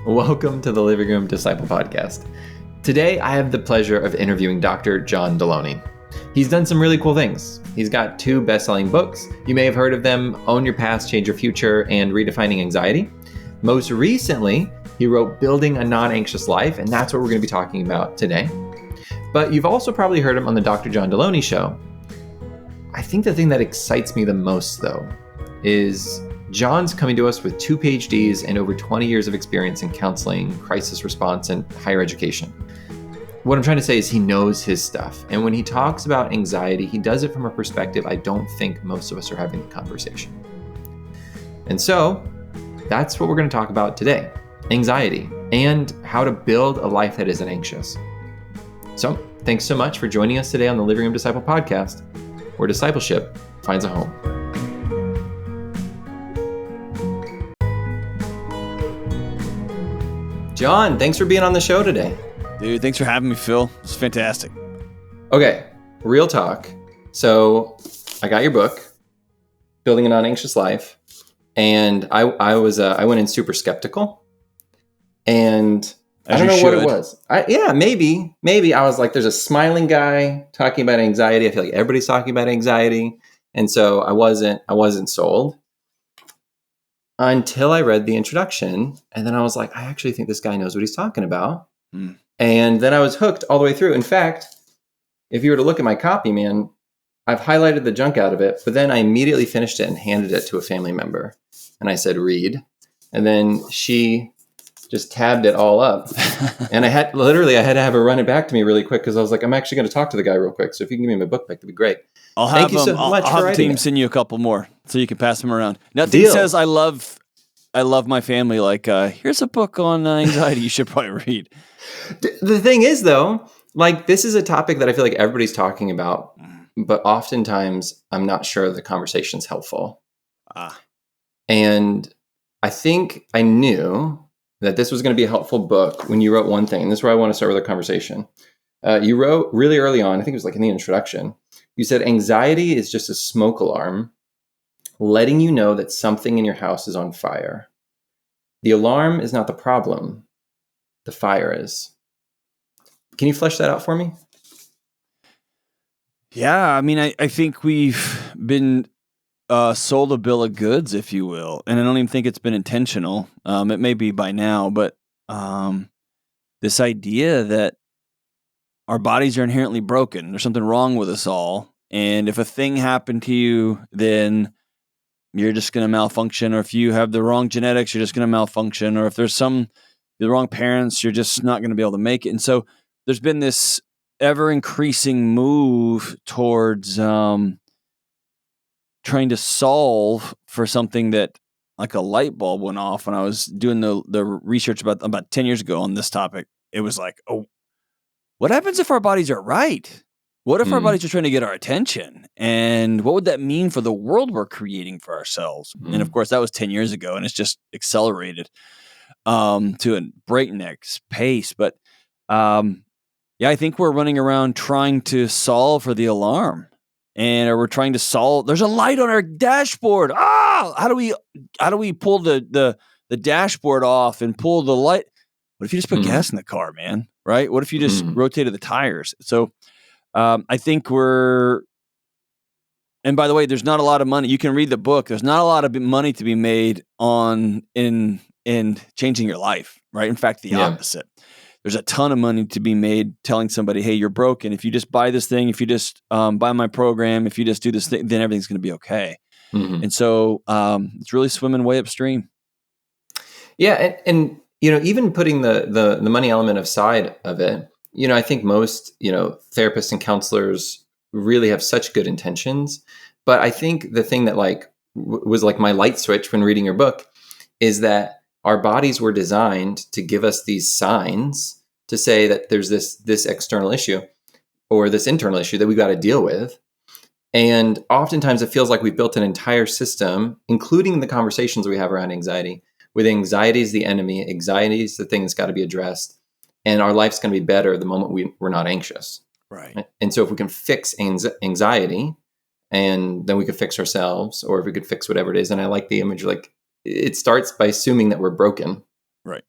Welcome to the Living Room Disciple Podcast. Today, I have the pleasure of interviewing Dr. John Delony. He's done some really cool things. He's got 2 best-selling books. You may have heard of them, Own Your Past, Change Your Future, and Redefining Anxiety. Most recently, he wrote Building a Non-Anxious Life, and that's what we're going to be talking about today. But you've also probably heard him on the Dr. John Delony Show. I think the thing that excites me the most, though, is John's coming to us with 2 PhDs and over 20 years of experience in counseling, crisis response, and higher education. What I'm trying to say is he knows his stuff. And when he talks about anxiety, he does it from a perspective I don't think most of us are having the conversation. And so that's what we're going to talk about today, anxiety and how to build a life that isn't anxious. So thanks so much for joining us today on the Living Room Disciple Podcast, where discipleship finds a home. John, thanks for being on the show today. Dude, thanks for having me, Phil. It's fantastic. Okay, real talk. So I got your book, Building a Non-Anxious Life, and I went in super skeptical, and I don't know what it was. Maybe I was like, there's a smiling guy talking about anxiety. I feel like everybody's talking about anxiety, and so I wasn't sold. Until I read the introduction, and then I was like, I actually think this guy knows what he's talking about. And then I was hooked all the way through. In fact, if you were to look at my copy, man, I've highlighted the junk out of it, but then I immediately finished it and handed it to a family member. And I said, read. And then she just tabbed it all up. And I had to have her run it back to me really quick because I was like, I'm actually going to talk to the guy real quick. So if you can give me my book back, that'd be great. I'll have the team send you a couple more so you can pass them around. Nothing says I love my family like, here's a book on anxiety you should probably read. The thing is, though, like this is a topic that I feel like everybody's talking about, but oftentimes I'm not sure the conversation's helpful. And I think I knew that this was going to be a helpful book when you wrote one thing. And this is where I want to start with our conversation. You wrote really early on, I think it was like in the introduction, you said anxiety is just a smoke alarm letting you know that something in your house is on fire. The alarm is not the problem. The fire is. Can you flesh that out for me? Yeah, I mean, I think we've been sold a bill of goods, if you will, and I don't even think it's been intentional. It may be by now, but this idea that our bodies are inherently broken. There's something wrong with us all, and if a thing happened to you, then you're just going to malfunction, or if you have the wrong genetics, you're just going to malfunction, or if there's the wrong parents, you're just not going to be able to make it. And so there's been this ever-increasing move towards trying to solve for something that, like a light bulb went off when I was doing the research about 10 years ago on this topic. It was like, oh, what happens if our bodies are right? What if our bodies are trying to get our attention? And what would that mean for the world we're creating for ourselves? And of course, that was 10 years ago, and it's just accelerated to a breakneck pace. But I think we're running around trying to solve for the alarm, or we're trying to solve. There's a light on our dashboard. How do we pull the dashboard off and pull the light? What if you just put gas in the car, man? Right? What if you just rotated the tires? So I think and by the way, there's not a lot of money. You can read the book. There's not a lot of money to be made in changing your life, right? In fact, the opposite. There's a ton of money to be made telling somebody, hey, you're broken. If you just buy this thing, if you just buy my program, if you just do this thing, then everything's going to be okay. And so it's really swimming way upstream. Yeah. And even putting the money element aside of it, I think most, therapists and counselors really have such good intentions. But I think the thing that was like my light switch when reading your book is that our bodies were designed to give us these signs to say that there's this external issue or this internal issue that we've got to deal with. And oftentimes it feels like we've built an entire system, including the conversations we have around anxiety, with anxiety is the enemy, anxiety is the thing that's got to be addressed, and our life's going to be better the moment we're not anxious. Right. And so if we can fix anxiety, and then we could fix ourselves, or if we could fix whatever it is. And I like the image, like it starts by assuming that we're broken. Right.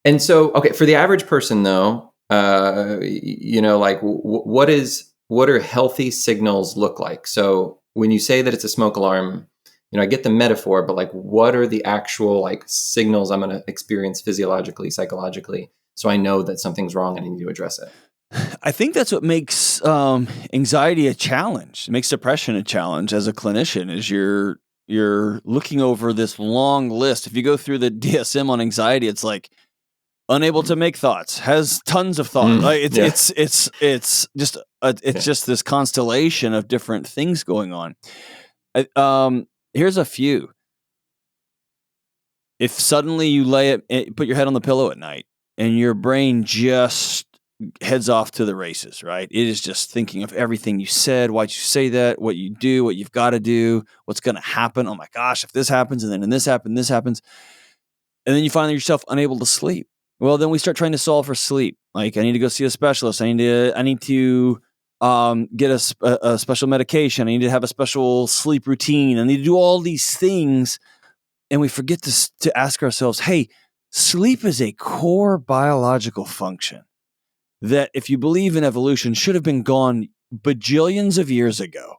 And so, okay, for the average person though, like what are healthy signals look like? So when you say that it's a smoke alarm, I get the metaphor, but like, what are the actual like signals I'm going to experience physiologically, psychologically, so I know that something's wrong and I need to address it? I think that's what makes anxiety a challenge. It makes depression a challenge as a clinician. Is you're looking over this long list. If you go through the DSM on anxiety, it's like unable to make thoughts, has tons of thoughts. Like it's just this constellation of different things going on. Here's a few. If suddenly you put your head on the pillow at night and your brain just heads off to the races, right? It is just thinking of everything you said, why'd you say that, what you do, what you've got to do, what's going to happen. Oh my gosh, if this happens, and then this happens. And then you find yourself unable to sleep. Well, then we start trying to solve for sleep. Like, I need to go see a specialist. I need to get a special medication. I need to have a special sleep routine. I need to do all these things. And we forget to ask ourselves, hey, sleep is a core biological function that, if you believe in evolution, should have been gone bajillions of years ago.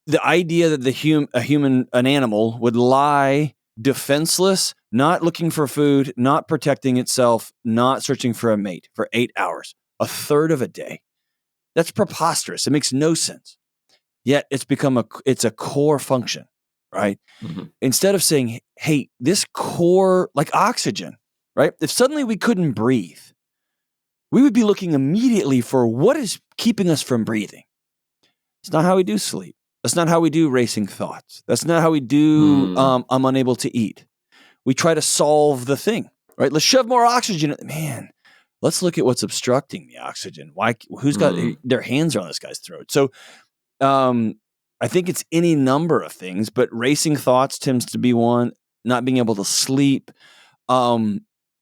The idea that an animal would lie defenseless, not looking for food, not protecting itself, not searching for a mate for 8 hours, a third of a day. That's preposterous. It makes no sense. Yet it's a core function, right? Mm-hmm. Instead of saying, hey, this core, like oxygen, right? If suddenly we couldn't breathe, we would be looking immediately for what is keeping us from breathing. It's not how we do sleep. That's not how we do racing thoughts. That's not how we do I'm unable to eat. We try to solve the thing, right? Let's shove more oxygen. Man, let's look at what's obstructing the oxygen. Who's got their hands on this guy's throat? So I think it's any number of things, but racing thoughts tends to be one. Not being able to sleep,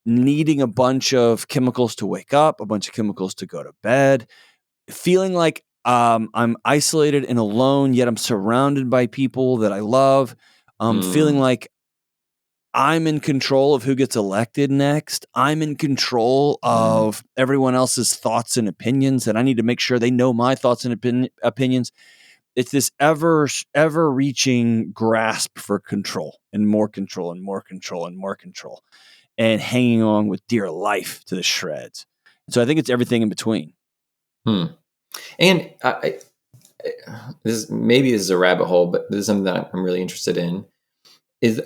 needing a bunch of chemicals to wake up, a bunch of chemicals to go to bed, feeling like I'm isolated and alone, yet I'm surrounded by people that I love. Feeling like I'm in control of who gets elected next. I'm in control of everyone else's thoughts and opinions, and I need to make sure they know my thoughts and opinions. It's this ever-reaching grasp for control and more control and more control and more control, and hanging on with dear life to the shreds. So I think it's everything in between. And this is a rabbit hole, but this is something that I'm really interested in.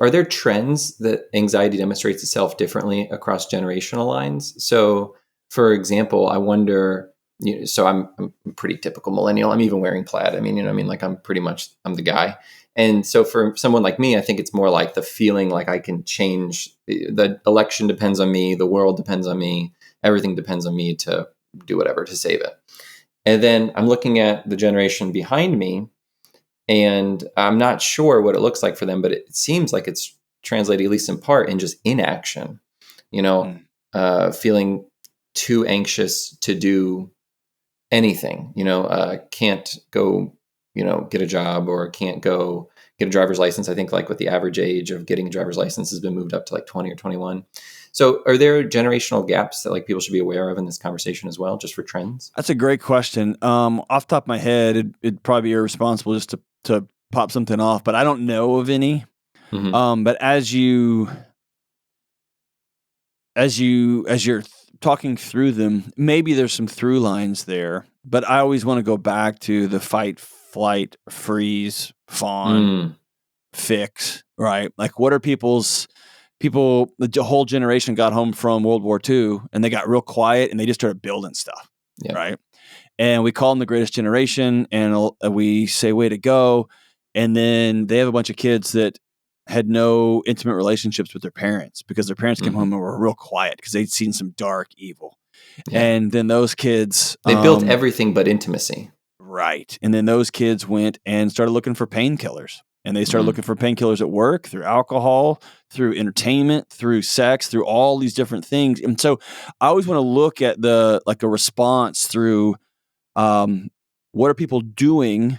Are there trends that anxiety demonstrates itself differently across generational lines? So, for example, I wonder, so I'm a pretty typical millennial. I'm even wearing plaid. I mean, like I'm the guy. And so for someone like me, I think it's more like the feeling like I can change. The election depends on me. The world depends on me. Everything depends on me to do whatever to save it. And then I'm looking at the generation behind me, and I'm not sure what it looks like for them, but it seems like it's translated, at least in part, in just inaction, feeling too anxious to do anything, can't go, get a job, or can't go get a driver's license. I think like with the average age of getting a driver's license has been moved up to like 20 or 21. So are there generational gaps that like people should be aware of in this conversation as well, just for trends? That's a great question. Off the top of my head, it'd probably be irresponsible just to pop something off, but I don't know of any. Mm-hmm. But as you're talking through them, maybe there's some through lines there, but I always want to go back to the fight, flight, freeze, fawn, fix, right? Like, what are the whole generation got home from World War II and they got real quiet and they just started building stuff, right? And we call them the greatest generation, and we say, way to go. And then they have a bunch of kids that had no intimate relationships with their parents because their parents came home and were real quiet because they'd seen some dark evil. Yeah. And then those kids... They built everything but intimacy. Right. And then those kids went and started looking for painkillers. And they started looking for painkillers at work, through alcohol, through entertainment, through sex, through all these different things. And so I always want to look at a response through what are people doing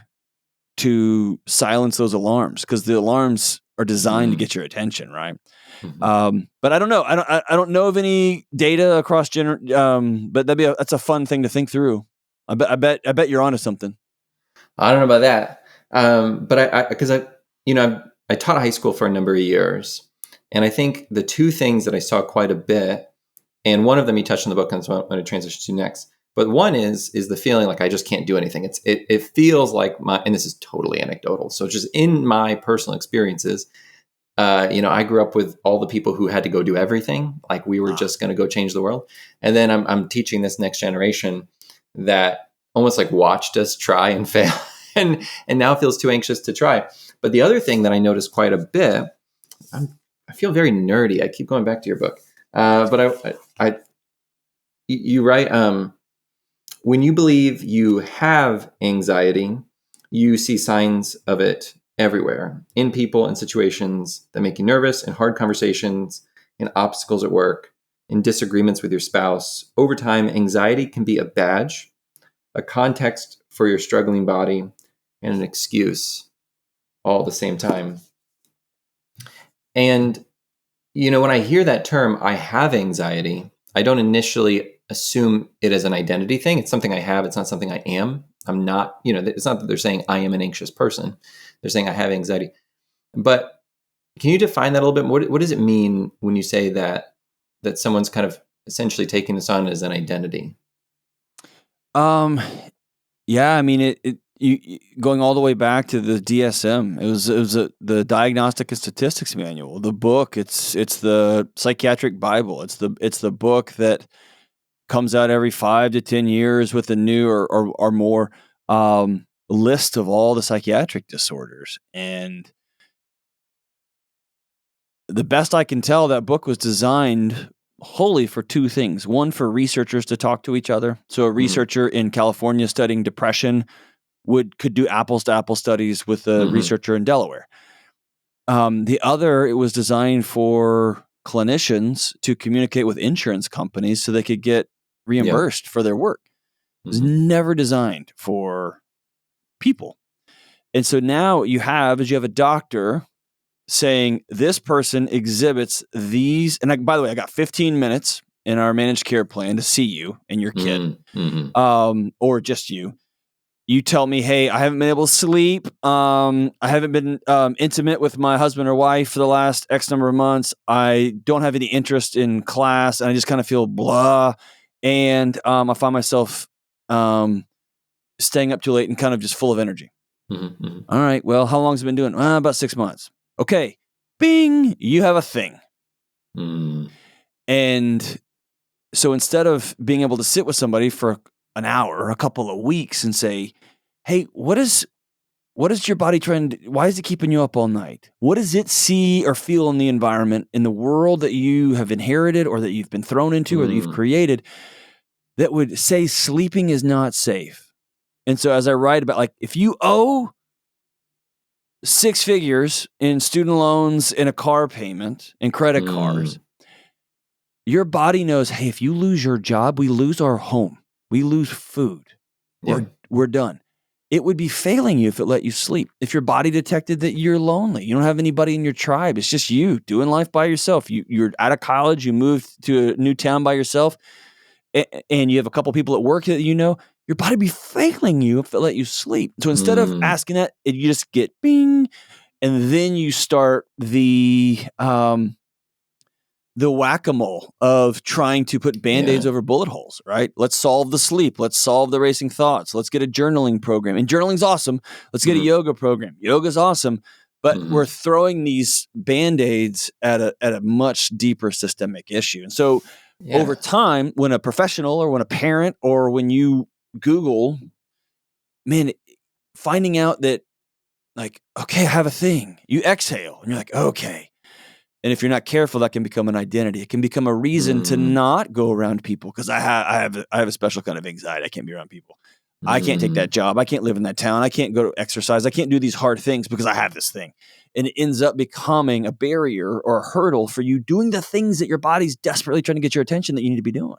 to silence those alarms? Because the alarms are designed to get your attention, right? But I don't know. I don't know of any data across but that's a fun thing to think through. I bet you're onto something. I don't know about that. But because I taught high school for a number of years, and I think the two things that I saw quite a bit, and one of them you touched on the book, and that's what I'm going to transition to next. But one is the feeling like I just can't do anything. It feels like and this is totally anecdotal. So just in my personal experiences, I grew up with all the people who had to go do everything. Like we were just going to go change the world. And then I'm teaching this next generation that almost like watched us try and fail and now feels too anxious to try. But the other thing that I noticed quite a bit, I feel very nerdy. I keep going back to your book. But you write, when you believe you have anxiety, you see signs of it everywhere, in people and situations that make you nervous, in hard conversations, in obstacles at work, in disagreements with your spouse. Over time, anxiety can be a badge, a context for your struggling body, and an excuse all at the same time. And, when I hear that term, I have anxiety, I don't initially assume it as an identity thing. It's something I have. It's not something I am. I'm not, it's not that they're saying I am an anxious person. They're saying I have anxiety. But can you define that a little bit more? What does it mean when you say that someone's kind of essentially taking this on as an identity? Yeah, I mean, you going all the way back to the DSM. It was the Diagnostic and Statistics Manual, the book. It's the psychiatric Bible. It's the book that comes out every 5 to 10 years with a new or more list of all the psychiatric disorders. And the best I can tell, that book was designed wholly for two things. One, for researchers to talk to each other. So a researcher in California studying depression could do apples to apples studies with a researcher in Delaware. The other, it was designed for clinicians to communicate with insurance companies so they could get reimbursed for their work. It was never designed for people. And so now you have a doctor saying this person exhibits these, and by the way, I got 15 minutes in our managed care plan to see you and your kid, or just you. You tell me, hey, I haven't been able to sleep. I haven't been intimate with my husband or wife for the last X number of months. I don't have any interest in class, and I just kind of feel blah. And I find myself staying up too late and kind of just full of energy. All right, well, how long has it been doing? About 6 months. Okay, bing, you have a thing. And so instead of being able to sit with somebody for an hour or a couple of weeks and say, hey, what is your body trying to, why is it keeping you up all night? What does it see or feel in the environment, in the world that you have inherited or that you've been thrown into or that you've created, that would say sleeping is not safe? And so as I write about, like, if you owe 6 figures in student loans, in a car payment, in credit cards, your body knows, hey, if you lose your job, we lose our home. We lose food. We're done. It would be failing you if it let you sleep. If your body detected that you're lonely, you don't have anybody in your tribe, it's just you doing life by yourself. You're out of college, you moved to a new town by yourself, and you have a couple people at work that your body would be failing you if it let you sleep. So instead of asking that, you just get bing, and then you start the whack-a-mole of trying to put Band-Aids over bullet holes, right? Let's solve the sleep. Let's solve the racing thoughts. Let's get a journaling program. And journaling's awesome. Let's get a yoga program. Yoga's awesome. But we're throwing these Band-Aids at a much deeper systemic issue. And so over time, when a professional or when a parent or when you Google, man, finding out that, like, okay, I have a thing. You exhale and you're like, okay. And if you're not careful, that can become an identity. It can become a reason to not go around people, because I have a special kind of anxiety. I can't be around people. I can't take that job. I can't live in that town. I can't go to exercise. I can't do these hard things because I have this thing. And it ends up becoming a barrier or a hurdle for you doing the things that your body's desperately trying to get your attention that you need to be doing.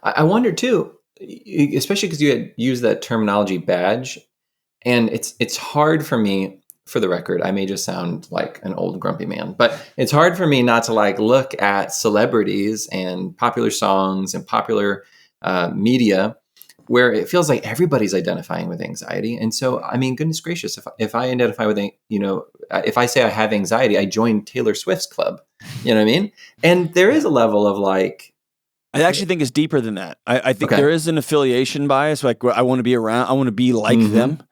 I wonder too, especially because you had used that terminology badge, and it's hard for me for the record, I may just sound like an old grumpy man, but it's hard for me not to like look at celebrities and popular songs and popular media where it feels like everybody's identifying with anxiety. And so, I mean, goodness gracious, if I identify with, if I say I have anxiety, I join Taylor Swift's club, you know what I mean? And there is a level of like, I actually think it's deeper than that. I think Okay. there is an affiliation bias. Like I want to be around, I want to be like them.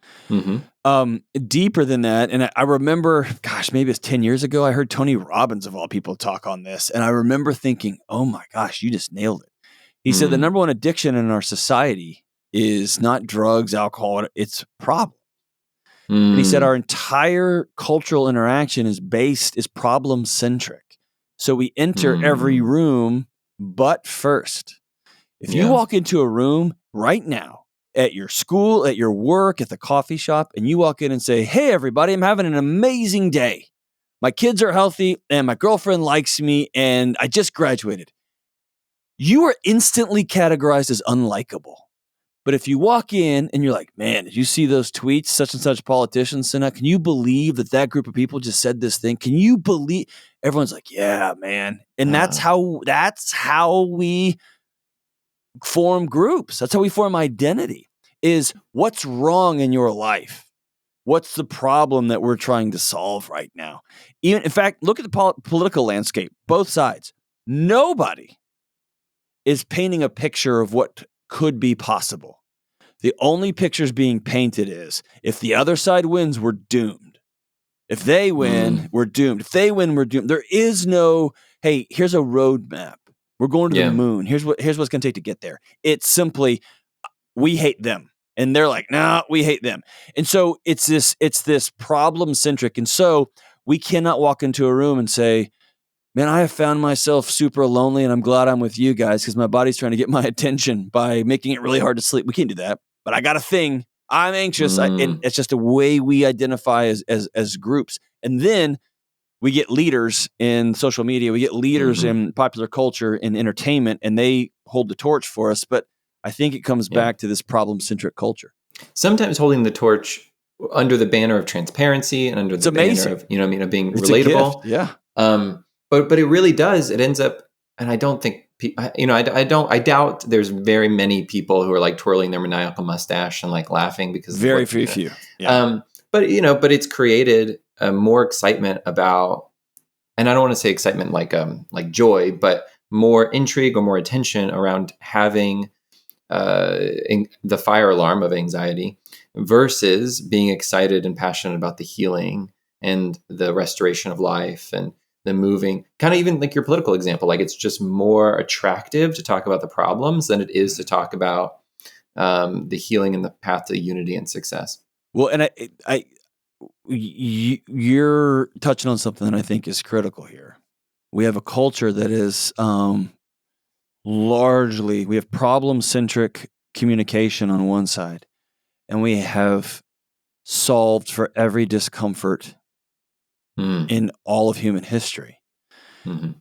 Deeper than that. And I remember, gosh, maybe it's 10 years ago, I heard Tony Robbins of all people talk on this. And I remember thinking, oh my gosh, you just nailed it. He said the number one addiction in our society is not drugs, alcohol, it's problem. And he said our entire cultural interaction is problem centric. So we enter every room but first. If you walk into a room right now, at your school, at your work, at the coffee shop, and you walk in and say, hey, everybody, I'm having an amazing day. My kids are healthy and my girlfriend likes me and I just graduated. You are instantly categorized as unlikable. But if you walk in and you're like, man, did you see those tweets such and such politicians sent out? Can you believe that group of people just said this thing? Can you believe? Everyone's like, yeah, man. And that's how we form groups. That's how we form identity, is what's wrong in your life? What's the problem that we're trying to solve right now? In fact, look at the political landscape, both sides. Nobody is painting a picture of what could be possible. The only pictures being painted is if the other side wins, we're doomed. If they win, we're doomed. If they win, we're doomed. There is no, hey, here's a roadmap. We're going to the moon. Here's what's going to take to get there. It's simply, we hate them. And they're like, nah, we hate them. And so it's this problem centric. And so we cannot walk into a room and say, man, I have found myself super lonely and I'm glad I'm with you guys because my body's trying to get my attention by making it really hard to sleep. We can't do that. But I got a thing. I'm anxious. And it's just a way we identify as groups. And then we get leaders in social media. We get leaders in popular culture and entertainment, and they hold the torch for us. But I think it comes back to this problem-centric culture. Sometimes holding the torch under the banner of transparency and under the banner of, of being It's relatable. Yeah. But it really does. It ends up, and I don't think, I doubt there's very many people who are like twirling their maniacal mustache and like laughing because very few. Yeah. But it's created more excitement about, and I don't want to say excitement like joy, but more intrigue or more attention around having the fire alarm of anxiety versus being excited and passionate about the healing and the restoration of life and the moving, kind of even like your political example. Like it's just more attractive to talk about the problems than it is to talk about the healing and the path to unity and success. Well, and you're touching on something that I think is critical here. We have a culture that is largely, we have problem-centric communication on one side, and we have solved for every discomfort in all of human history.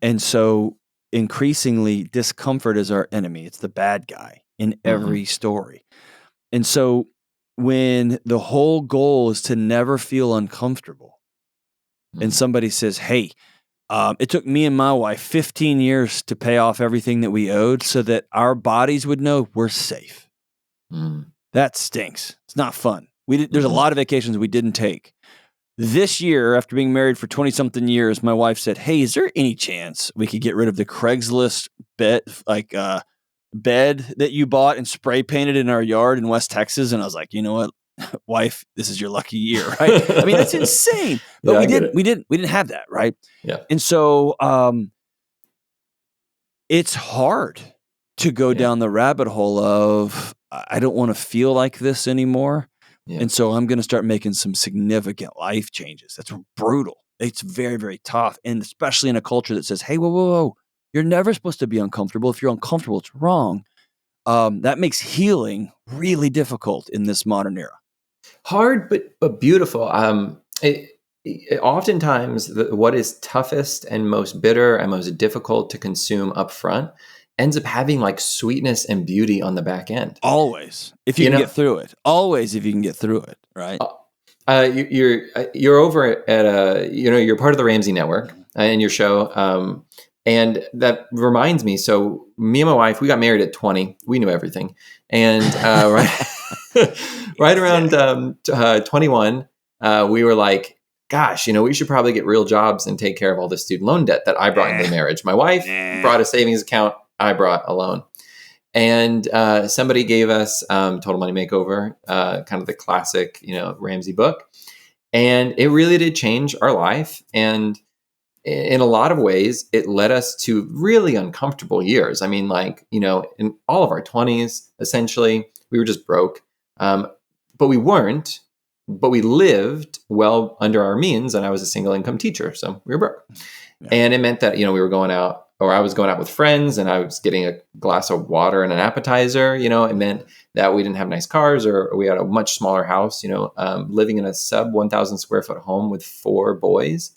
And so increasingly, discomfort is our enemy. It's the bad guy in every story. And so when the whole goal is to never feel uncomfortable, and somebody says, hey, it took me and my wife 15 years to pay off everything that we owed so that our bodies would know we're safe. That stinks. It's not fun. There's a lot of vacations we didn't take. This year, after being married for 20-something years, my wife said, hey, is there any chance we could get rid of the Craigslist bed that you bought and spray painted in our yard in West Texas? And I was like, you know what, wife, this is your lucky year, right? I mean, that's insane. But we didn't have that, right? Yeah. And so it's hard to go down the rabbit hole of, I don't want to feel like this anymore. Yeah. And so I'm going to start making some significant life changes. That's brutal. It's very, very tough. And especially in a culture that says, hey, whoa, you're never supposed to be uncomfortable. If you're uncomfortable, it's wrong. That makes healing really difficult in this modern era. Hard, but beautiful. Oftentimes, what is toughest and most bitter and most difficult to consume up front ends up having like sweetness and beauty on the back end. Always, if you can get through it. Always, if you can get through it, right? You're over at you're part of the Ramsey Network in your show, and that reminds me. So me and my wife, we got married at 20. We knew everything, and right around 21, we were like, "Gosh, we should probably get real jobs and take care of all the student loan debt that I brought into the marriage." My wife brought a savings account. I brought a loan. And somebody gave us Total Money Makeover, kind of the classic, Ramsey book. And it really did change our life. And in a lot of ways, it led us to really uncomfortable years. I mean, in all of our 20s, essentially, we were just broke. But we weren't, but we lived well under our means. And I was a single income teacher, so we were broke. Yeah. And it meant that, we were going out, or I was going out with friends and I was getting a glass of water and an appetizer. It meant that we didn't have nice cars, or we had a much smaller house, living in a sub 1,000 square foot home with 4 boys.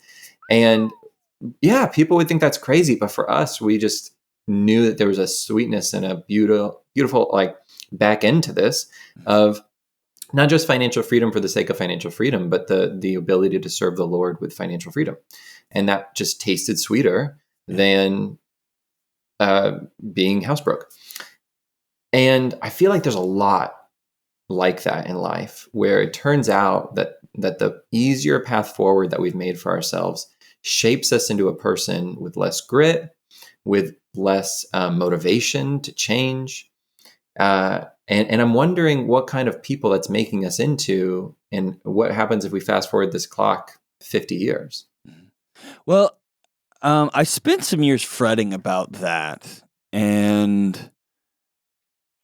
And yeah, people would think that's crazy. But for us, we just knew that there was a sweetness and a beautiful like back end to this of not just financial freedom for the sake of financial freedom, but the ability to serve the Lord with financial freedom. And that just tasted sweeter than being housebroke. And I feel like there's a lot like that in life, where it turns out that the easier path forward that we've made for ourselves shapes us into a person with less grit, with less motivation to change. And I'm wondering what kind of people that's making us into, and what happens if we fast forward this clock 50 years. Well, I spent some years fretting about that, and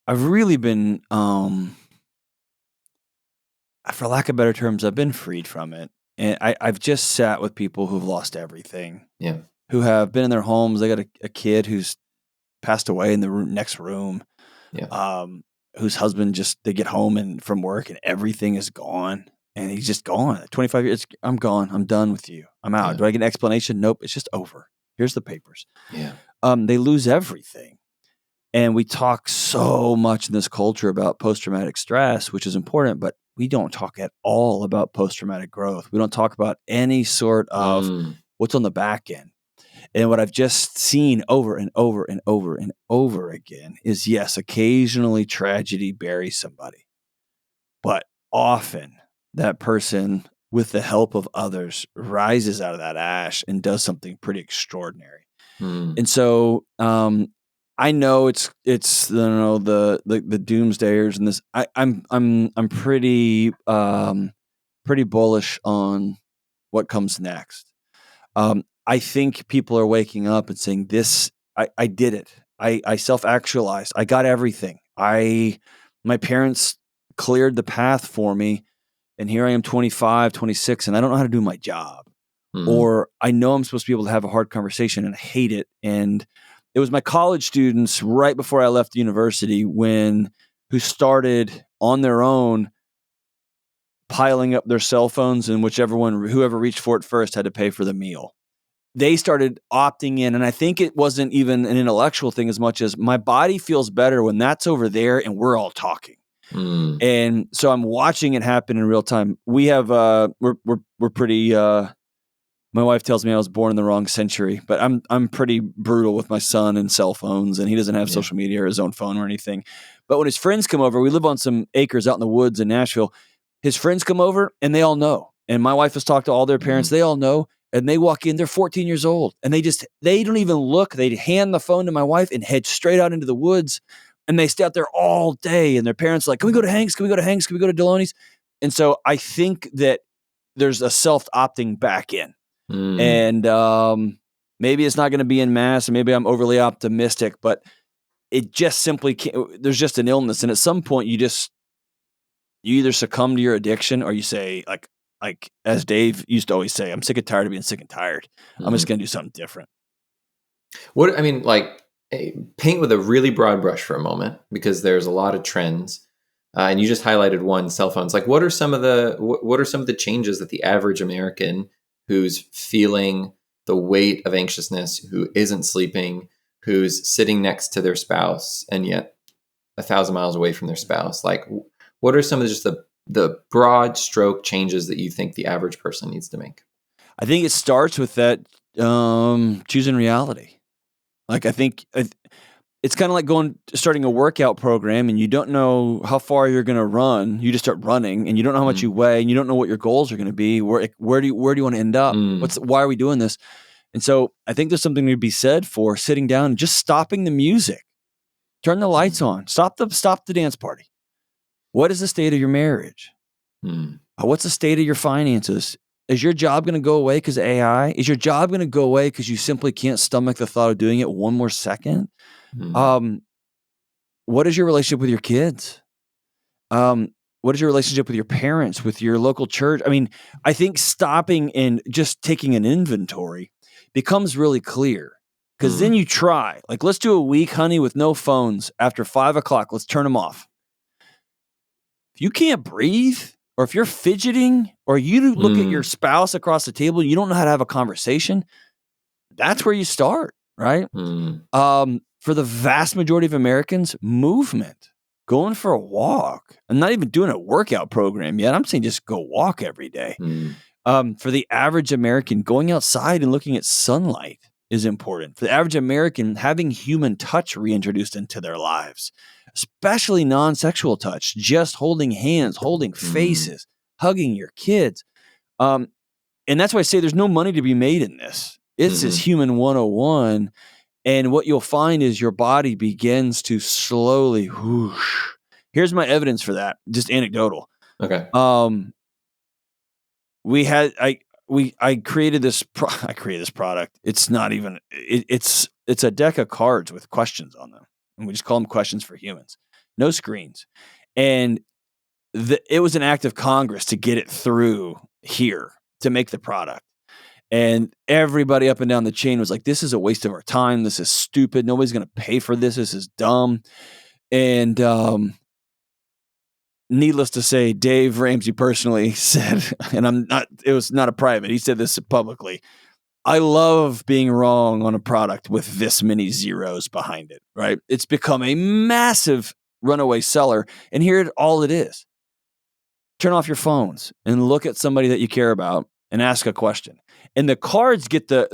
I've really been, for lack of better terms, I've been freed from it. And I've just sat with people who've lost everything. Yeah. Who have been in their homes. They got a kid who's passed away in the next room. Yeah. Whose husband they get home and from work and everything is gone. And he's just gone. 25 years, I'm gone. I'm done with you. I'm out. Yeah. Do I get an explanation? Nope. It's just over. Here's the papers. Yeah. They lose everything. And we talk so much in this culture about post-traumatic stress, which is important, but we don't talk at all about post-traumatic growth. We don't talk about any sort of what's on the back end. And what I've just seen over and over and over and over again is, yes, occasionally tragedy buries somebody, but often that person, with the help of others, rises out of that ash and does something pretty extraordinary. And so I know it's the doomsdayers and this. I'm pretty bullish on what comes next. I think people are waking up and saying, "This, I did it. I self-actualized. I got everything. My parents cleared the path for me, and here I am, 25, 26, and I don't know how to do my job, or I know I'm supposed to be able to have a hard conversation, and I hate it." And it was my college students right before I left the university who started on their own piling up their cell phones, and whoever reached for it first had to pay for the meal. They started opting in, and I think it wasn't even an intellectual thing as much as my body feels better when that's over there and we're all talking. And so I'm watching it happen in real time. We have we're pretty. My wife tells me I was born in the wrong century, but I'm pretty brutal with my son and cell phones, and he doesn't have social media or his own phone or anything. But when his friends come over, we live on some acres out in the woods in Nashville. His friends come over and they all know. And my wife has talked to all their parents. They all know. And they walk in, they're 14 years old. And they don't even look. They hand the phone to my wife and head straight out into the woods. And they stay out there all day. And their parents are like, "Can we go to Hank's? Can we go to Hank's? Can we go to Delony's?" And so I think that there's a self-opting back in. And maybe it's not going to be en masse, and maybe I'm overly optimistic, but it just simply can't. There's just an illness. And at some point, you either succumb to your addiction, or you say, like as Dave used to always say, "I'm sick and tired of being sick and tired. I'm just going to do something different." Paint with a really broad brush for a moment, because there's a lot of trends, and you just highlighted one: cell phones. Like, what are some of the changes that the average American who's feeling the weight of anxiousness, who isn't sleeping, who's sitting next to their spouse, and yet 1,000 miles away from their spouse? Like, what are some of just the the broad stroke changes that you think the average person needs to make? I think it starts with that choosing reality. Like, I think it's kind of like starting a workout program, and you don't know how far you're going to run. You just start running, and you don't know how much you weigh, and you don't know what your goals are going to be. Where do you want to end up? Why are we doing this? And so I think there's something to be said for sitting down and just stopping the music, turn the lights on, stop the dance party. What is the state of your marriage? What's the state of your finances? Is your job going to go away because of AI? Is your job going to go away because you simply can't stomach the thought of doing it one more second? What is your relationship with your kids? What is your relationship with your parents, with your local church? I mean, I think stopping and just taking an inventory becomes really clear, because then you try. Like, let's do a week, honey, with no phones after 5 o'clock. Let's turn them off. If you can't breathe, or if you're fidgeting, or you look at your spouse across the table, you don't know how to have a conversation, that's where you start, right? For the vast majority of Americans, movement, going for a walk. I'm not even doing a workout program yet. I'm saying just go walk every day. For the average American, going outside and looking at sunlight is important. For the average American, having human touch reintroduced into their lives, especially non-sexual touch, just holding hands, holding faces, hugging your kids. And that's why I say there's no money to be made in this. It's this human 101. And what you'll find is your body begins to slowly whoosh. Here's my evidence for that, just anecdotal. Okay. I created this product. It's not even it's a deck of cards with questions on them, and we just call them questions for humans. No screens. And it was an act of Congress to get it through here to make the product. And everybody up and down the chain was like, this is a waste of our time. This is stupid. Nobody's going to pay for this. This is dumb. And needless to say, Dave Ramsey personally said, and it was not a private, he said this publicly, I love being wrong on a product with this many zeros behind it, right? It's become a massive runaway seller. And here all it is. Turn off your phones and look at somebody that you care about and ask a question. And the cards get the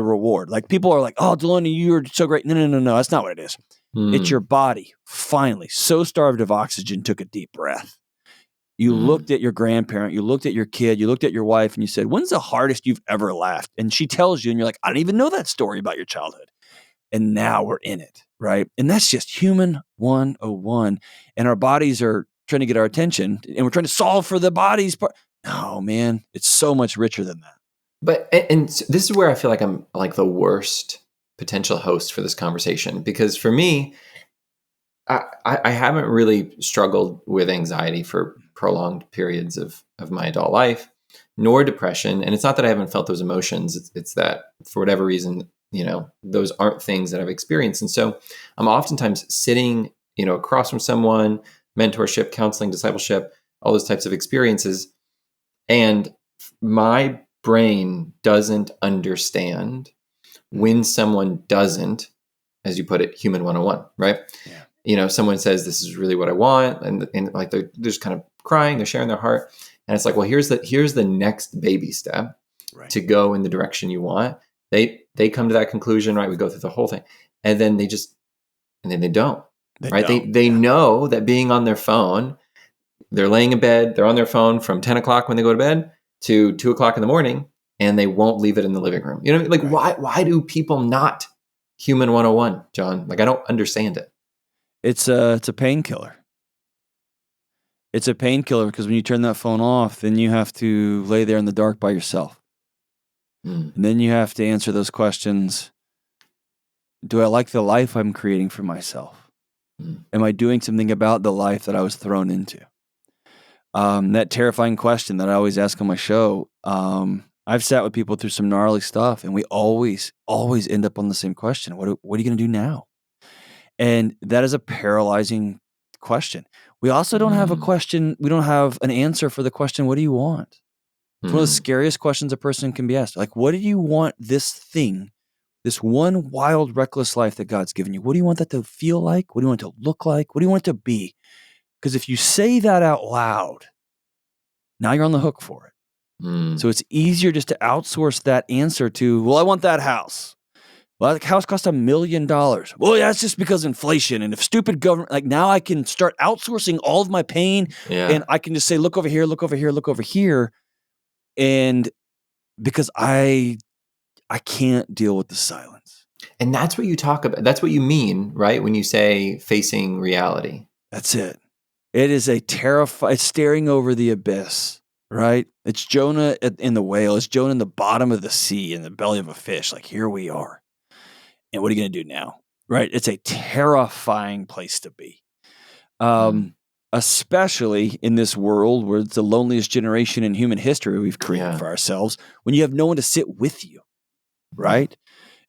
reward. Like, people are like, oh, Delony, you're so great. No. That's not what it is. It's your body finally, so starved of oxygen, took a deep breath. You looked at your grandparent, you looked at your kid, you looked at your wife, and you said, when's the hardest you've ever laughed? And she tells you, and you're like, I don't even know that story about your childhood. And now we're in it, right? And that's just human 101. And our bodies are trying to get our attention, and we're trying to solve for the body's part. No, man, it's so much richer than that. But and this is where I feel like I'm like the worst potential host for this conversation, because for me, I haven't really struggled with anxiety for prolonged periods of my adult life, nor depression. And it's not that I haven't felt those emotions. It's that for whatever reason, those aren't things that I've experienced. And so I'm oftentimes sitting, across from someone, mentorship, counseling, discipleship, all those types of experiences. And my brain doesn't understand when someone doesn't, as you put it, human 101, right? Yeah. Someone says, this is really what I want. And like, they're just kind of crying, they're sharing their heart. And it's like, well, here's the next baby step to go in the direction you want. They come to that conclusion, right? We go through the whole thing. And then they don't, right? They know that being on their phone, they're laying in bed, they're on their phone from 10 o'clock when they go to bed to 2 o'clock in the morning, and they won't leave it in the living room. You know what I mean? Like, why do people not human 101, John? Like, I don't understand it. It's a painkiller. It's a painkiller because when you turn that phone off, then you have to lay there in the dark by yourself. And then you have to answer those questions. Do I like the life I'm creating for myself? Am I doing something about the life that I was thrown into? That terrifying question that I always ask on my show. I've sat with people through some gnarly stuff, and we always end up on the same question. What are you going to do now? And that is a paralyzing question. We also don't have a question. We don't have an answer for the question, what do you want? It's one of the scariest questions a person can be asked. Like, what do you want this thing, this one wild, reckless life that God's given you? What do you want that to feel like? What do you want it to look like? What do you want it to be? Because if you say that out loud, now you're on the hook for it. So it's easier just to outsource that answer to, well, I want that house. Well, the house costs $1 million. Well, that's just because inflation and if stupid government, like now I can start outsourcing all of my pain and I can just say, look over here, look over here, look over here. And because I can't deal with the silence. And that's what you talk about. That's what you mean, right? When you say facing reality. That's it. It is a terrifying, staring over the abyss, right? It's Jonah in the whale. It's Jonah in the bottom of the sea, in the belly of a fish. Like, here we are. And what are you going to do now? Right? It's a terrifying place to be. Especially in this world where it's the loneliest generation in human history we've created for ourselves, when you have no one to sit with you, right?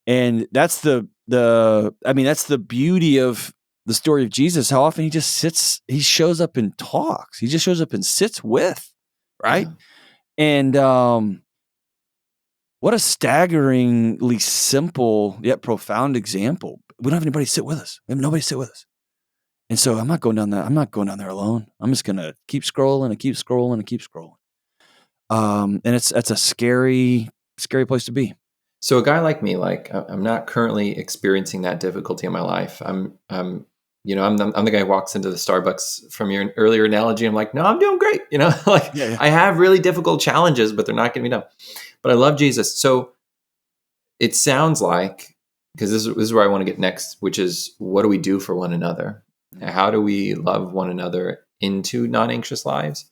And that's that's the beauty of the story of Jesus, how often he just sits, he shows up and talks. He just shows up and sits with, right? And what a staggeringly simple yet profound example. We don't have anybody sit with us. We have nobody sit with us. And so I'm not going down there alone. I'm just going to keep scrolling and keep scrolling and keep scrolling. And it's a scary, scary place to be. So a guy like me, like I'm not currently experiencing that difficulty in my life. I'm the guy who walks into the Starbucks from your earlier analogy. I'm like, no, I'm doing great. I have really difficult challenges, but they're not getting me down. But I love Jesus. So it sounds like, because this is where I want to get next, which is what do we do for one another? How do we love one another into non-anxious lives?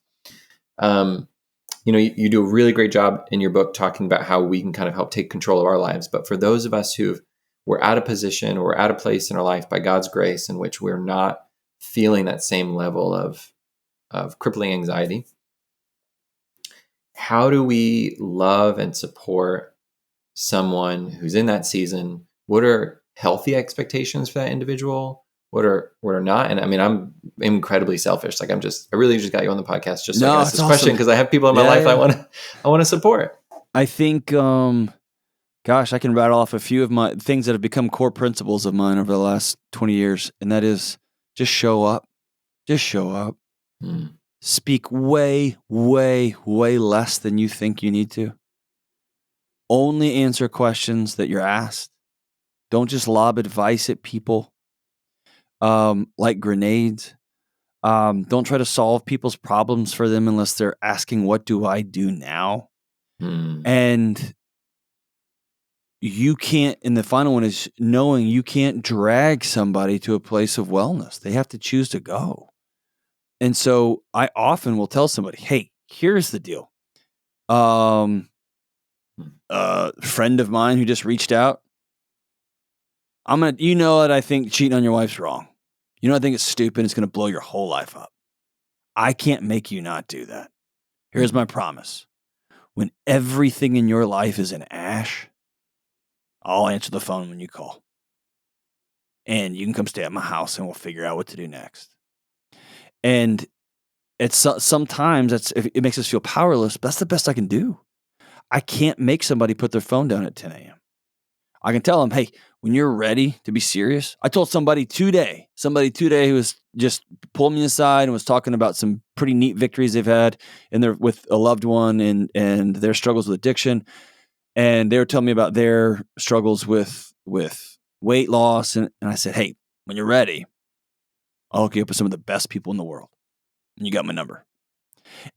You do a really great job in your book talking about how we can kind of help take control of our lives. But for those of us we're at a position or at a place in our life by God's grace in which we're not feeling that same level of crippling anxiety, how do we love and support someone who's in that season? What are healthy expectations for that individual? What are not? And I mean, I'm incredibly selfish. Like I really just got you on the podcast just so I can ask this question because I have people in my life I want to support. I think, I can rattle off a few of my things that have become core principles of mine over the last 20 years. And that is just show up. Just show up. Speak way, way, way less than you think you need to. Only answer questions that you're asked. Don't just lob advice at people like grenades. Don't try to solve people's problems for them unless they're asking, what do I do now? And you can't, and the final one is knowing you can't drag somebody to a place of wellness. They have to choose to go. And so I often will tell somebody, hey, here's the deal. A friend of mine who just reached out, that I think cheating on your wife's wrong. I think it's stupid. It's going to blow your whole life up. I can't make you not do that. Here's my promise. When everything in your life is in ash, I'll answer the phone when you call. And you can come stay at my house and we'll figure out what to do next. And it's sometimes it makes us feel powerless, but that's the best I can do. I can't make somebody put their phone down at 10 a.m. I can tell them, hey, when you're ready to be serious. I told somebody today who was just pulled me aside and was talking about some pretty neat victories they've had with a loved one and their struggles with addiction. And they were telling me about their struggles with weight loss. And I said, hey, when you're ready, I'll hook you up with some of the best people in the world. And you got my number.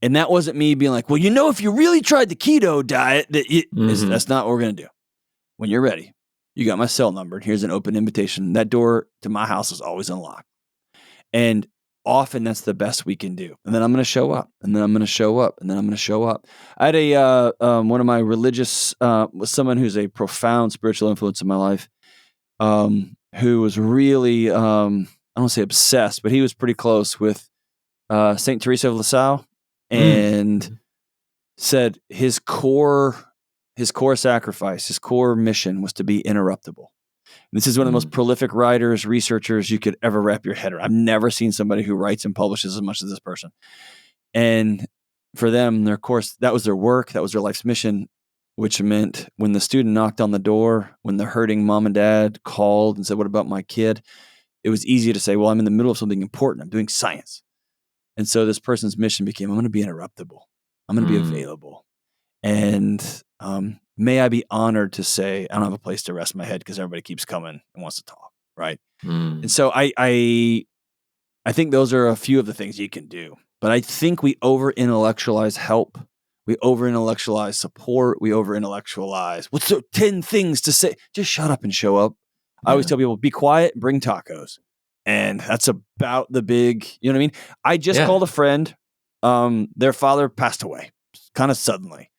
And that wasn't me being like, well, if you really tried the keto diet, that's not what we're going to do. When you're ready, you got my cell number. And here's an open invitation. That door to my house is always unlocked. And often that's the best we can do. And then I'm going to show up. And then I'm going to show up. And then I'm going to show up. I had one of my religious, someone who's a profound spiritual influence in my life, who was really, I don't want to say obsessed, but he was pretty close with St. Teresa of Lisieux, and said his core sacrifice, his core mission was to be interruptible. And this is one of the most prolific writers, researchers you could ever wrap your head around. I've never seen somebody who writes and publishes as much as this person. And for them, their course, that was their work, that was their life's mission, which meant when the student knocked on the door, when the hurting mom and dad called and said, what about my kid? It was easy to say, well, I'm in the middle of something important. I'm doing science. And so this person's mission became, I'm going to be interruptible. I'm going to be available. And may I be honored to say, I don't have a place to rest my head because everybody keeps coming and wants to talk, right? And so I think those are a few of the things you can do. But I think we over-intellectualize help. We over-intellectualize support. We over-intellectualize, what's the 10 things to say? Just shut up and show up. I always tell people, be quiet, bring tacos. And that's about the big, you know what I mean? I just called a friend. Their father passed away kind of suddenly.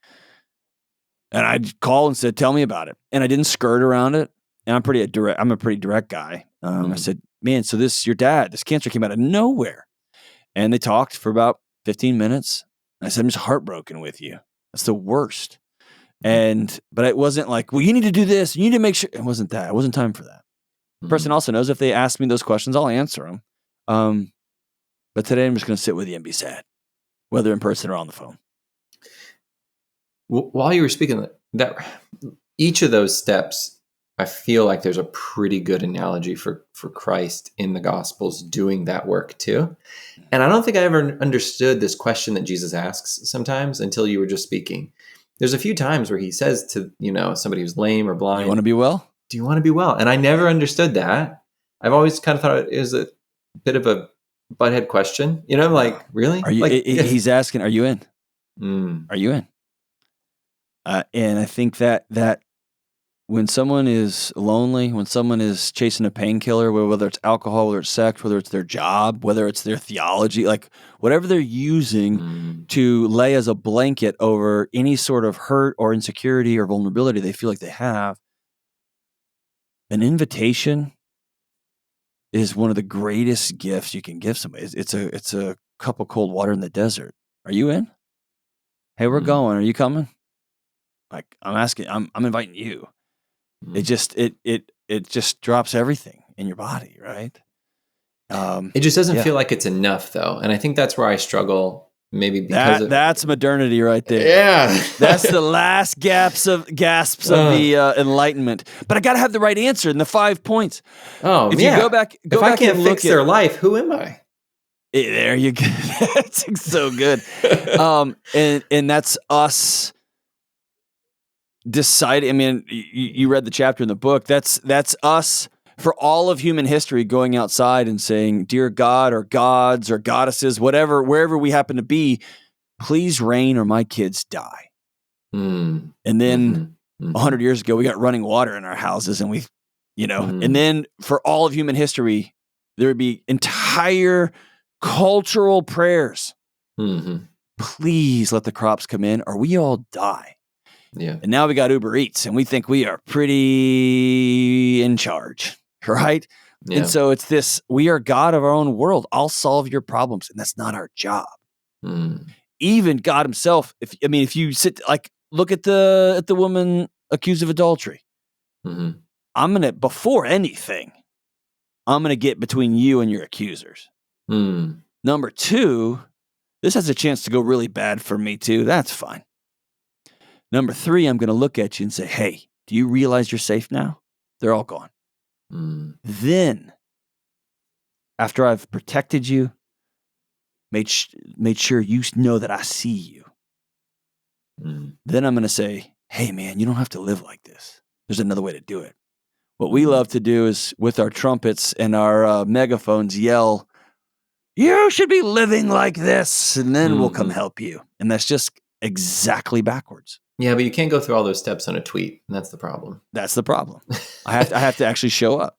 And I called and said, tell me about it. And I didn't skirt around it. And I'm a pretty direct guy. I said, man, so this cancer came out of nowhere. And they talked for about 15 minutes. I said, I'm just heartbroken with you. That's the worst. But it wasn't like, well, you need to do this. You need to make sure. It wasn't that. It wasn't time for that. The person also knows if they ask me those questions, I'll answer them. But today I'm just going to sit with you and be sad, whether in person or on the phone. While you were speaking, that each of those steps, I feel like there's a pretty good analogy for Christ in the Gospels doing that work too. And I don't think I ever understood this question that Jesus asks sometimes until you were just speaking. There's a few times where he says to, somebody who's lame or blind, you want to be well? Do you want to be well? And I never understood that. I've always kind of thought it was a bit of a butthead question. Like, really? Are you? He's asking, are you in? Are you in? And I think that when someone is lonely, when someone is chasing a painkiller, whether it's alcohol, whether it's sex, whether it's their job, whether it's their theology, like whatever they're using to lay as a blanket over any sort of hurt or insecurity or vulnerability they feel like they have, an invitation is one of the greatest gifts you can give somebody. It's a cup of cold water in the desert. Are you in? Hey, we're going. Are you coming? Like, I'm asking, I'm inviting you. It just drops everything in your body, right? It just doesn't feel like it's enough, though, and I think that's where I struggle. Maybe because that's modernity right there. Yeah, that's the last gasps of the Enlightenment. But I got to have the right answer in the 5 points. Oh, if you go back, if I can't fix their life, who am I? There you go. That's so good. And that's us. Deciding, I mean, you read the chapter in the book. That's us for all of human history going outside and saying, dear God or gods or goddesses, whatever, wherever we happen to be, please reign or my kids die. And then 100 years ago, we got running water in our houses and and then for all of human history, there would be entire cultural prayers. Please let the crops come in or we all die. Yeah. And now we got Uber Eats and we think we are pretty in charge, right? Yeah. And so it's this, we are God of our own world. I'll solve your problems. And that's not our job. Even God himself, if you sit, like, look at the woman accused of adultery. Before anything, I'm going to get between you and your accusers. Number two, this has a chance to go really bad for me too. That's fine. Number three, I'm going to look at you and say, hey, do you realize you're safe now? They're all gone. Then, after I've protected you, made sure you know that I see you, then I'm going to say, hey, man, you don't have to live like this. There's another way to do it. What we love to do is, with our trumpets and our megaphones, yell, you should be living like this, and then we'll come help you. And that's just exactly backwards. Yeah, but you can't go through all those steps on a tweet, and that's the problem. That's the problem. I have to actually show up,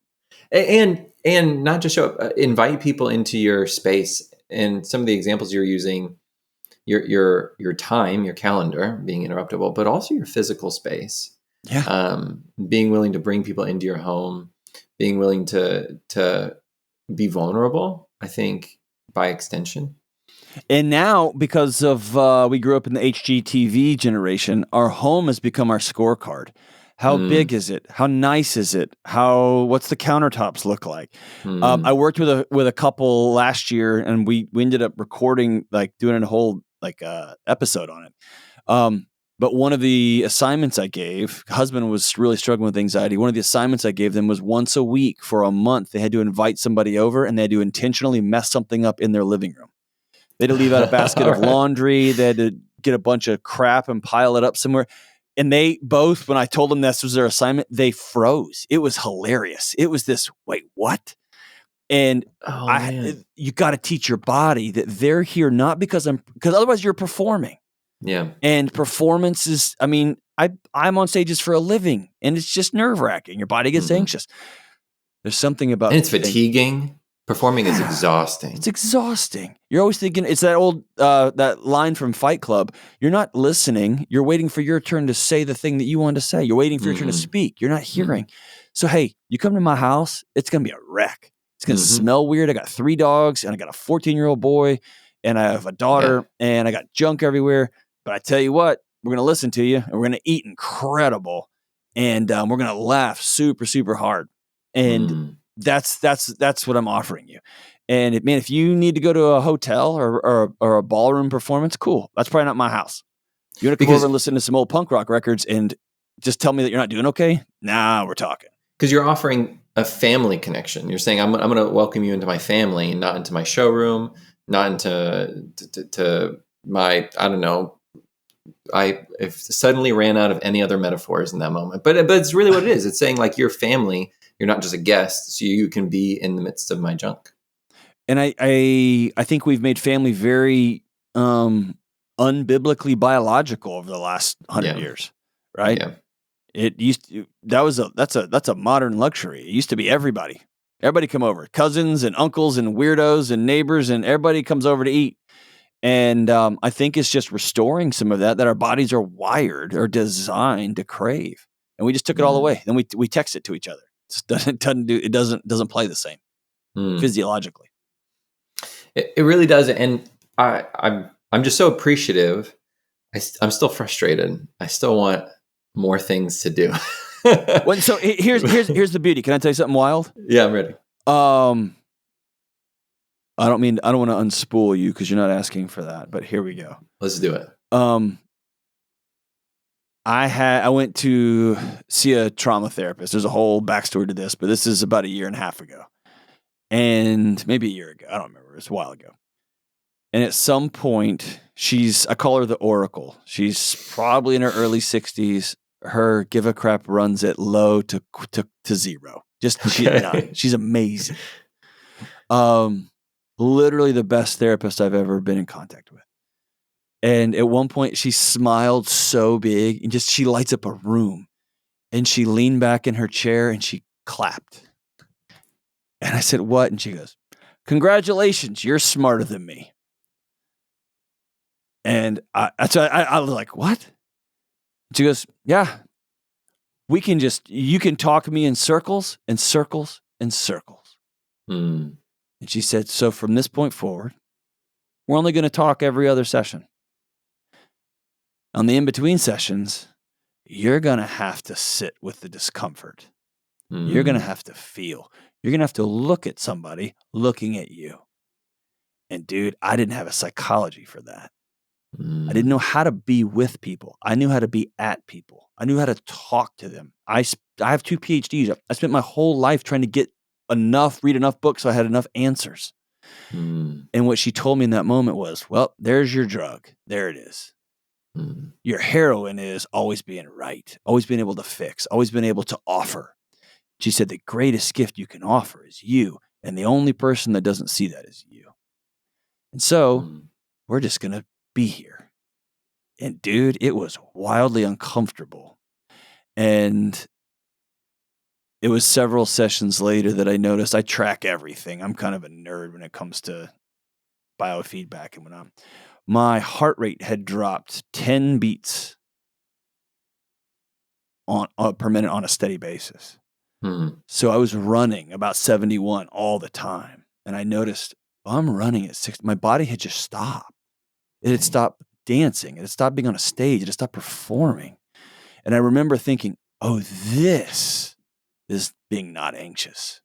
and not just show up. Invite people into your space. And some of the examples you're using, your time, your calendar being interruptible, but also your physical space. Yeah, being willing to bring people into your home, being willing to be vulnerable. I think by extension. And now, because of we grew up in the HGTV generation, our home has become our scorecard. How big is it? How nice is it? What's the countertops look like? I worked with a couple last year, and we ended up recording, like doing a whole episode on it. But one of the assignments I gave, husband was really struggling with anxiety. One of the assignments I gave them was once a week for a month. They had to invite somebody over, and they had to intentionally mess something up in their living room. They had to leave out a basket of laundry. They had to get a bunch of crap and pile it up somewhere. And they both, when I told them this was their assignment, they froze. It was hilarious. It was this, wait, what? And you got to teach your body that they're here not because otherwise you're performing. Yeah. And performance is, I mean, I'm on stages for a living, and it's just nerve-wracking. Your body gets anxious. There's something about and it's fatiguing. Performing is exhausting. It's exhausting. You're always thinking, it's that old, that line from Fight Club. You're not listening. You're waiting for your turn to say the thing that you wanted to say. You're waiting for your turn to speak. You're not hearing. So, hey, you come to my house, it's going to be a wreck. It's going to smell weird. I got 3 dogs, and I got a 14-year-old boy, and I have a daughter, and I got junk everywhere. But I tell you what, we're going to listen to you, and we're going to eat incredible, and we're going to laugh super, super hard. And that's what I'm offering you. And if you need to go to a hotel or a ballroom performance, cool. That's probably not my house. You want to come over and listen to some old punk rock records and just tell me that you're not doing okay? Nah, we're talking. Because you're offering a family connection. You're saying, I'm going to welcome you into my family, not into my showroom, not into my, I don't know, I've suddenly ran out of any other metaphors in that moment. But it's really what it is. It's saying like you're family. You're not just a guest, so you can be in the midst of my junk. And I think we've made family very unbiblically biological over the last 100 years, right? Yeah. It used to, that's a modern luxury. It used to be everybody. Everybody come over, cousins and uncles and weirdos and neighbors, and everybody comes over to eat. And I think it's just restoring some of that our bodies are wired or designed to crave, and we just took it all away. Then we text it to each other. It doesn't play the same physiologically. It really doesn't, and I'm just so appreciative. I'm still frustrated. I still want more things to do. Well, so here's the beauty. Can I tell you something wild? Yeah, I'm ready. I don't want to unspool you because you're not asking for that, but here we go. Let's do it. I went to see a trauma therapist. There's a whole backstory to this, but this is about 1.5 years ago. And maybe 1 year ago. I don't remember. It's a while ago. And at some point, I call her the Oracle. She's probably in her early 60s. Her give a crap runs at low to 0. She's at 9. She's amazing. Literally the best therapist I've ever been in contact with. And at one point she smiled so big and she lights up a room, and she leaned back in her chair and she clapped. And I said, "What?" And she goes, "Congratulations, you're smarter than me." And I was like, "What?" And she goes, "Yeah, you can talk to me in circles and circles and circles." And she said, "So from this point forward, we're only going to talk every other session. On the in-between sessions, you're going to have to sit with the discomfort. You're going to have to feel. You're going to have to look at somebody looking at you." And dude, I didn't have a psychology for that. I didn't know how to be with people. I knew how to be at people. I knew how to talk to them. I have 2 PhDs. I spent my whole life trying to read enough books so I had enough answers. And what she told me in that moment was, well, there's your drug. There it is. Your heroin is always being right, always being able to fix, always being able to offer. She said the greatest gift you can offer is you, and the only person that doesn't see that is you. And so we're just going to be here. And dude, it was wildly uncomfortable. And it was several sessions later that I noticed I track everything. I'm kind of a nerd when it comes to biofeedback and whatnot. My heart rate had dropped 10 beats per minute on a steady basis. So I was running about 71 all the time. And I noticed, I'm running at 60. My body had just stopped. It had stopped dancing. It had stopped being on a stage. It had stopped performing. And I remember thinking, oh, this is being not anxious.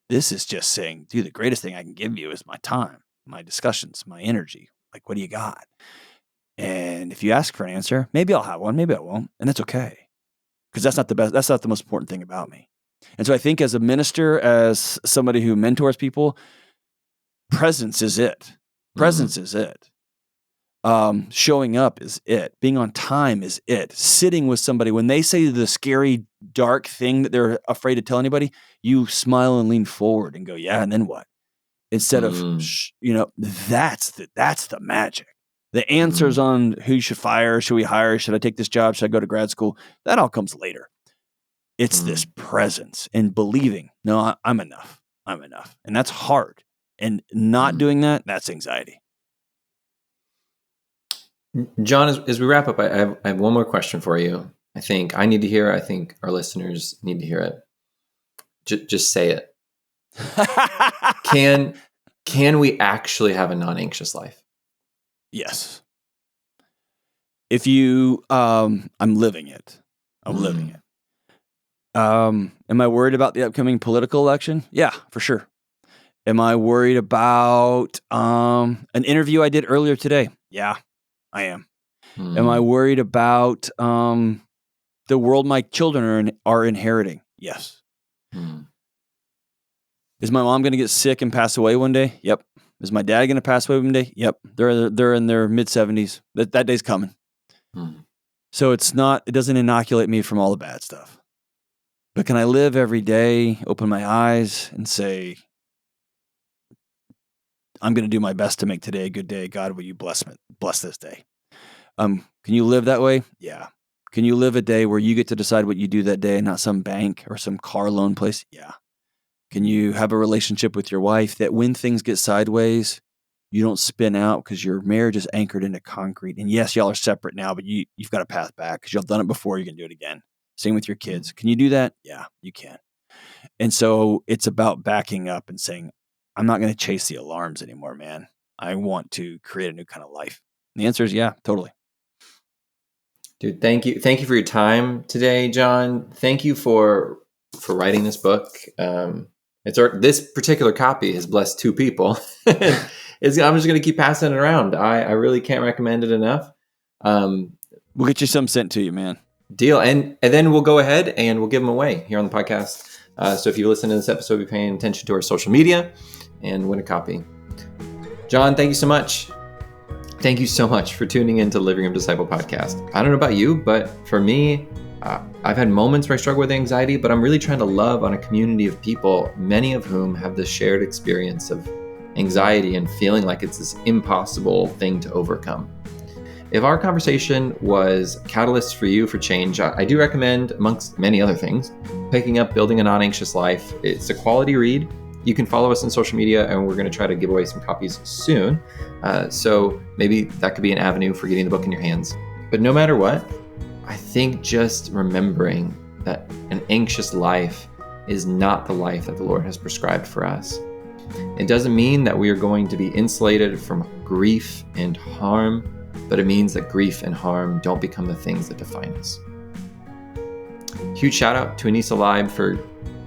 This is just saying, dude, the greatest thing I can give you is my time, my discussions, my energy. Like, what do you got? And if you ask for an answer, maybe I'll have one, maybe I won't. And that's okay. Because that's not the best, that's not the most important thing about me. And so I think as a minister, as somebody who mentors people, presence is it. Presence is it. Showing up is it. Being on time is it. Sitting with somebody, when they say the scary, dark thing that they're afraid to tell anybody, you smile and lean forward and go, yeah, and then what? Instead of, that's the magic. The answers on who you should fire, should we hire, should I take this job, should I go to grad school? That all comes later. It's this presence and believing, no, I'm enough. I'm enough. And that's hard. And not doing that, that's anxiety. John, as we wrap up, I have one more question for you. I think I need to hear it. I think our listeners need to hear it. Just say it. Can we actually have a non-anxious life? Yes. If you, I'm living it. I'm living it. Am I worried about the upcoming political election? Yeah, for sure. Am I worried about an interview I did earlier today? Yeah, I am. Am I worried about the world my children are inheriting? Yes. Is my mom going to get sick and pass away one day? Yep. Is my dad going to pass away one day? Yep. They're in their mid-70s. That day's coming. So it doesn't inoculate me from all the bad stuff. But can I live every day, open my eyes, and say, I'm going to do my best to make today a good day. God, will you bless this day? Can you live that way? Yeah. Can you live a day where you get to decide what you do that day and not some bank or some car loan place? Yeah. Can you have a relationship with your wife that when things get sideways, you don't spin out because your marriage is anchored into concrete? And yes, y'all are separate now, but you've got a path back because you've done it before. You can do it again. Same with your kids. Can you do that? Yeah, you can. And so it's about backing up and saying, I'm not going to chase the alarms anymore, man. I want to create a new kind of life. And the answer is yeah, totally. Dude, thank you. Thank you for your time today, John. Thank you for writing this book. This particular copy has blessed 2 people. I'm just going to keep passing it around. I really can't recommend it enough. We'll get you some sent to you, man. Deal. And then we'll go ahead and we'll give them away here on the podcast. So if you listen to this episode, be paying attention to our social media and win a copy. John, thank you so much. Thank you so much for tuning in to the Living Room Disciple podcast. I don't know about you, but for me, I've had moments where I struggle with anxiety, but I'm really trying to love on a community of people, many of whom have this shared experience of anxiety and feeling like it's this impossible thing to overcome. If our conversation was a catalyst for you for change, I do recommend, amongst many other things, picking up Building a Non-Anxious Life. It's a quality read. You can follow us on social media, and we're going to try to give away some copies soon. So maybe that could be an avenue for getting the book in your hands. But no matter what, I think just remembering that an anxious life is not the life that the Lord has prescribed for us. It doesn't mean that we are going to be insulated from grief and harm, but it means that grief and harm don't become the things that define us. Huge shout out to Anissa Leib for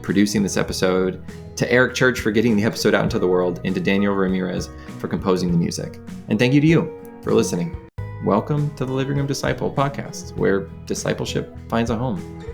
producing this episode, to Eric Church for getting the episode out into the world, and to Daniel Ramirez for composing the music. And thank you to you for listening. Welcome to the Living Room Disciple podcast, where discipleship finds a home.